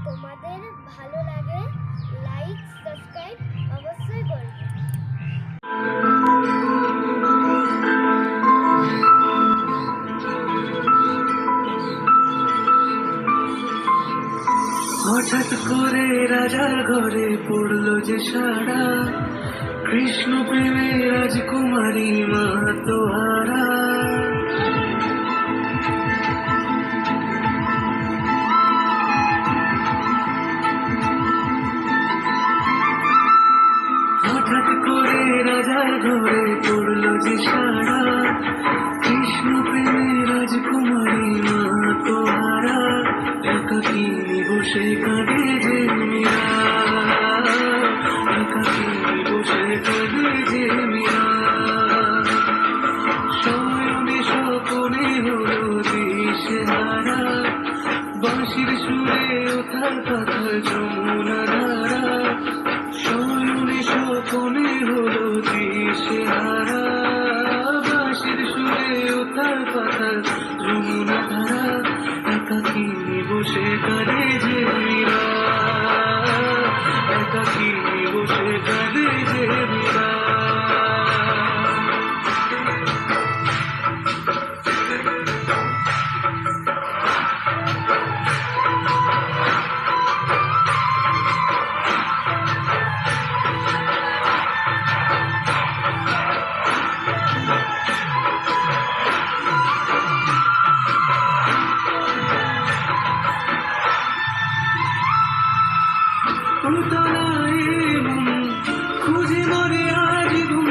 তোমাদের ভালো লাগে লাইক সাবস্ক্রাইব অবশ্যই করবে। হঠাৎ করে রাজার ঘরে পড়লো যে সারা, কৃষ্ণ প্রেমে রাজকুমারী মা তো হারা। হঠাৎ করে রাজার ঘরে পড়লো যে সারা, কৃষ্ণ প্রেমে রাজকুমারী মা তো হারা। একাকী বসে কাঁদে যে মীরা, একাকী বসে কাঁদে যে মীরা। শয়নে স্বপনে হলো দিশেহারা, বাঁশির সুরে ওঠার পাথার যমুনা ধারা। শয়নে স্বপনে হলো দিশেহারা, বাঁশির সুরে ওঠার পাথার যমুনা ধারা। একাকী বসে কাঁদে যে মীরা, একাকী বসে কাঁদে যে মীরা। খুঁজে মরে আজ ঘুম,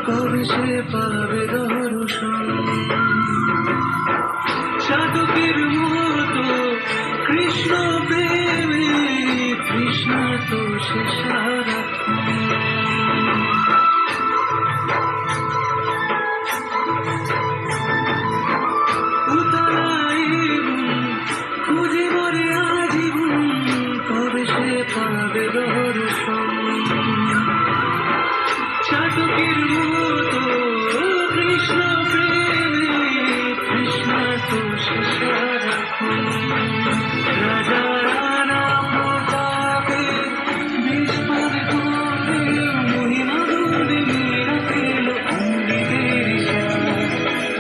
কবে সে পাবে দর্শন। চাতকের মতো কৃষ্ণ প্রেমে কৃষ্ণ তো সে সারাক্ষণ। খুঁজে মরে আজ ঘুম, কবে সে পাবে দর্শন। চাতকের মতো কৃষ্ণ প্রেমে কৃষ্ণ তো সে সারাক্ষণ। রাজারা নাম পাবে বিস্ফোর করে, মহিমা গুণে মীরা পেল অমৃতের স্বাদ।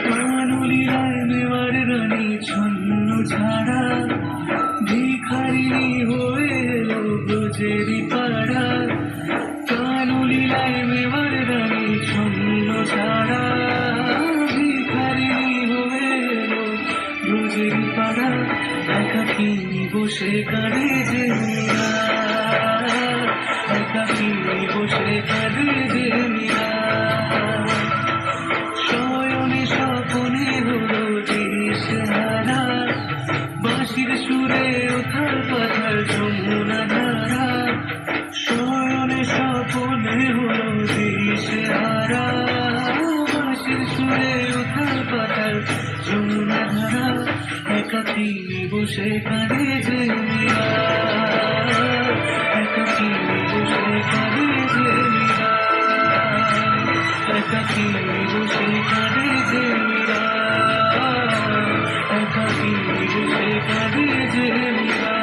কানুলিরায় মেওয়ার রানী ছন্ন ছাড়া, ভিখারিণী হয়ে এলো ব্রজেরই পাড়া। কানুলিলায় মেওয়ার রানী ছন্ন ছাড়া, ভিখারিণী হয়ে এলো ব্রজেরই পাড়া। একাকী বসে কাঁদে যে মীরা, একাকী বসে কাঁদে যে মীরা। শয়নে স্বপনে হলো দিশেহারা, বাঁশির সুরে ওঠার পাথার যমুনা ধারা। শয়নে স্বপনে হলো দিশেহারা, বাঁশির সুরে ওঠার পাথার যমুনা ধারা। একাকী বসে কাঁদে যে মীরা, একাকী বসে কাঁদে যে মীরা, একাকী বসে কাঁদে যে মীরা, একাকী বসে কাঁদে যে মীরা।